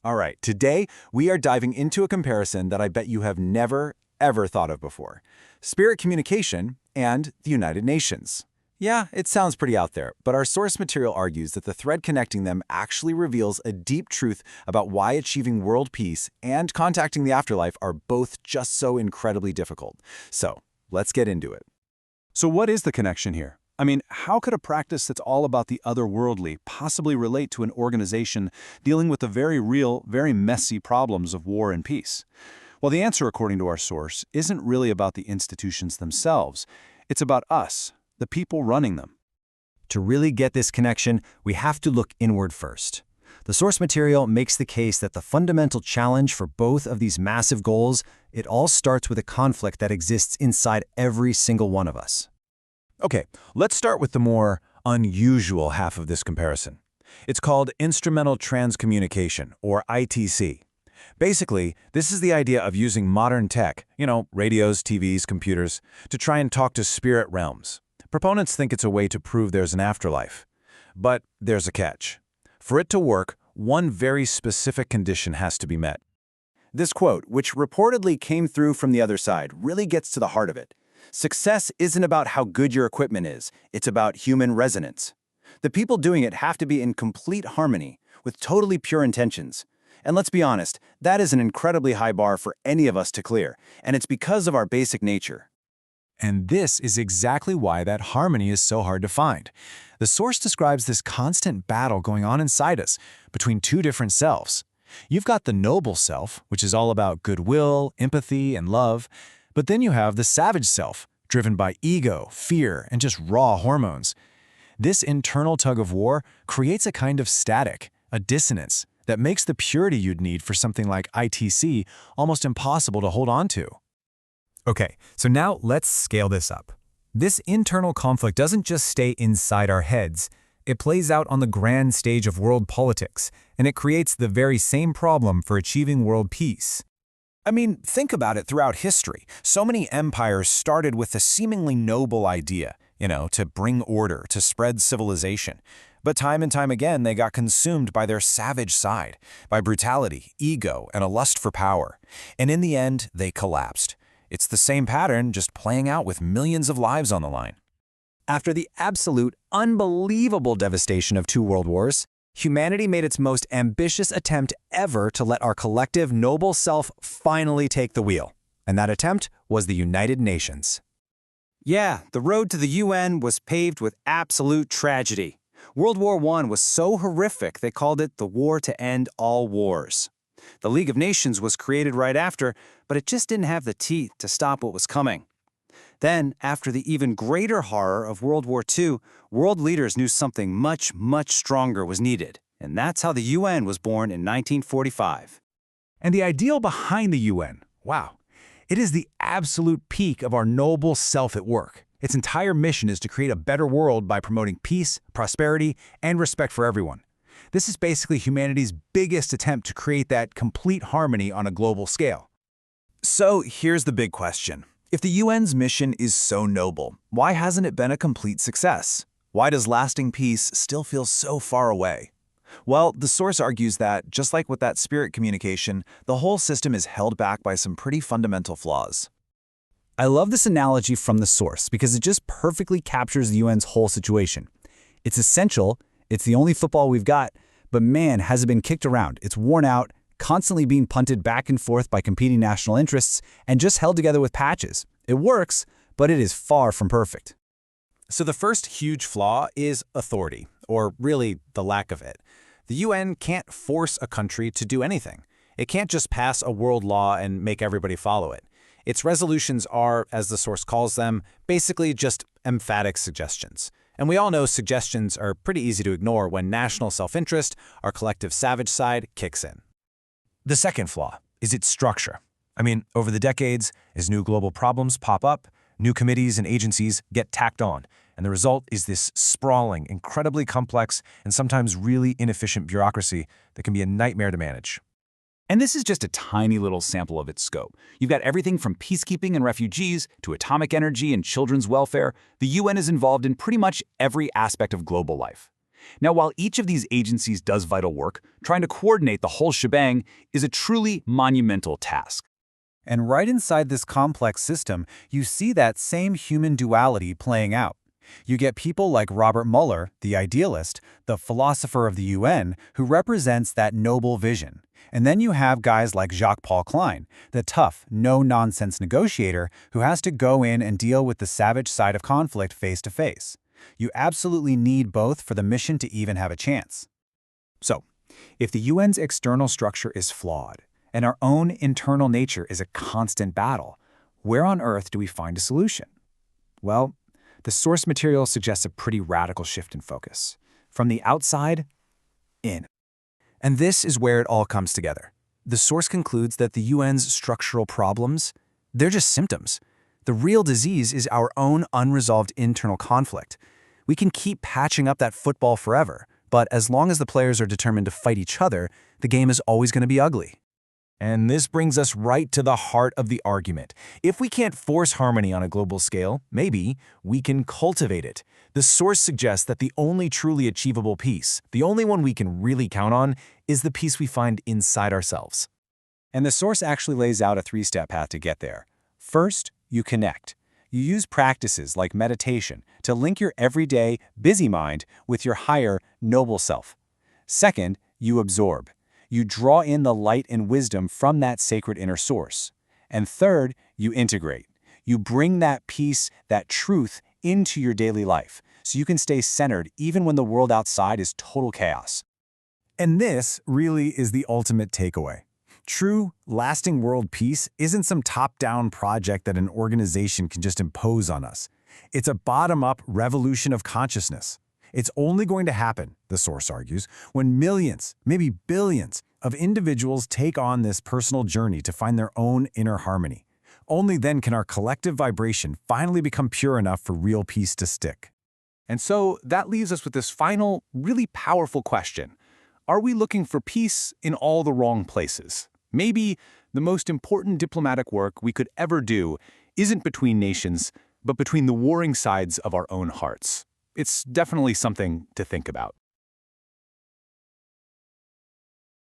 All right, today we are diving into a comparison that I bet you have never, ever thought of before. Spirit communication and the United Nations. Yeah, it sounds pretty out there, but our source material argues that the thread connecting them actually reveals a deep truth about why achieving world peace and contacting the afterlife are both just so incredibly difficult. So, let's get into it. So what is the connection here? I mean, how could a practice that's all about the otherworldly possibly relate to an organization dealing with the very real, very messy problems of war and peace? Well, the answer, according to our source, isn't really about the institutions themselves. It's about us, the people running them. To really get this connection, we have to look inward first. The source material makes the case that the fundamental challenge for both of these massive goals, it all starts with a conflict that exists inside every single one of us. Okay, let's start with the more unusual half of this comparison. It's called Instrumental Transcommunication, or ITC. Basically, this is the idea of using modern tech, radios, TVs, computers, to try and talk to spirit realms. Proponents think it's a way to prove there's an afterlife. But there's a catch. For it to work, one very specific condition has to be met. This quote, which reportedly came through from the other side, really gets to the heart of it. Success isn't about how good your equipment is, it's about human resonance. The people doing it have to be in complete harmony, with totally pure intentions. And let's be honest, that is an incredibly high bar for any of us to clear, and it's because of our basic nature. And this is exactly why that harmony is so hard to find. The source describes this constant battle going on inside us between two different selves. You've got the noble self, which is all about goodwill, empathy, and love. But then you have the savage self, driven by ego, fear, and just raw hormones. This internal tug of war creates a kind of static, a dissonance, that makes the purity you'd need for something like ITC almost impossible to hold on to. Okay, so now let's scale this up. This internal conflict doesn't just stay inside our heads. It plays out on the grand stage of world politics, and it creates the very same problem for achieving world peace. I mean, think about it throughout history. So many empires started with a seemingly noble idea, to bring order, to spread civilization. But time and time again, they got consumed by their savage side, by brutality, ego, and a lust for power. And in the end, they collapsed. It's the same pattern, just playing out with millions of lives on the line. After the absolute, unbelievable devastation of 2 world wars, humanity made its most ambitious attempt ever to let our collective noble self finally take the wheel. And that attempt was the United Nations. Yeah, the road to the UN was paved with absolute tragedy. World War I was so horrific they called it the war to end all wars. The League of Nations was created right after, but it just didn't have the teeth to stop what was coming. Then, after the even greater horror of World War II, world leaders knew something much, much stronger was needed. And that's how the UN was born in 1945. And the ideal behind the UN, wow, it is the absolute peak of our noble self at work. Its entire mission is to create a better world by promoting peace, prosperity, and respect for everyone. This is basically humanity's biggest attempt to create that complete harmony on a global scale. So here's the big question. If the UN's mission is so noble, why hasn't it been a complete success? Why does lasting peace still feel so far away? Well, the source argues that, just like with that spirit communication, the whole system is held back by some pretty fundamental flaws. I love this analogy from the source because it just perfectly captures the UN's whole situation. It's essential, it's the only football we've got, but man, has it been kicked around. It's worn out, constantly being punted back and forth by competing national interests, and just held together with patches. It works, but it is far from perfect. So the first huge flaw is authority, or really the lack of it. The UN can't force a country to do anything. It can't just pass a world law and make everybody follow it. Its resolutions are, as the source calls them, basically just emphatic suggestions. And we all know suggestions are pretty easy to ignore when national self-interest, our collective savage side, kicks in. The second flaw is its structure. I mean, over the decades, as new global problems pop up, new committees and agencies get tacked on, and the result is this sprawling, incredibly complex, and sometimes really inefficient bureaucracy that can be a nightmare to manage. And this is just a tiny little sample of its scope. You've got everything from peacekeeping and refugees to atomic energy and children's welfare. The UN is involved in pretty much every aspect of global life. Now, while each of these agencies does vital work, trying to coordinate the whole shebang is a truly monumental task. And right inside this complex system, you see that same human duality playing out. You get people like Robert Mueller, the idealist, the philosopher of the UN, who represents that noble vision. And then you have guys like Jacques-Paul Klein, the tough, no-nonsense negotiator who has to go in and deal with the savage side of conflict face to face. You absolutely need both for the mission to even have a chance. So, if the UN's external structure is flawed, and our own internal nature is a constant battle, where on earth do we find a solution? Well, the source material suggests a pretty radical shift in focus. From the outside, in. And this is where it all comes together. The source concludes that the UN's structural problems, they're just symptoms. The real disease is our own unresolved internal conflict. We can keep patching up that football forever, but as long as the players are determined to fight each other, the game is always going to be ugly. And this brings us right to the heart of the argument. If we can't force harmony on a global scale, maybe we can cultivate it. The source suggests that the only truly achievable peace, the only one we can really count on, is the peace we find inside ourselves. And the source actually lays out a three-step path to get there. First, you connect. You use practices like meditation to link your everyday, busy mind with your higher, noble self. Second, you absorb. You draw in the light and wisdom from that sacred inner source. And third, you integrate. You bring that peace, that truth, into your daily life, so you can stay centered even when the world outside is total chaos. And this really is the ultimate takeaway. True, lasting world peace isn't some top-down project that an organization can just impose on us. It's a bottom-up revolution of consciousness. It's only going to happen, the source argues, when millions, maybe billions, of individuals take on this personal journey to find their own inner harmony. Only then can our collective vibration finally become pure enough for real peace to stick. And so that leaves us with this final, really powerful question. Are we looking for peace in all the wrong places? Maybe the most important diplomatic work we could ever do isn't between nations, but between the warring sides of our own hearts. It's definitely something to think about.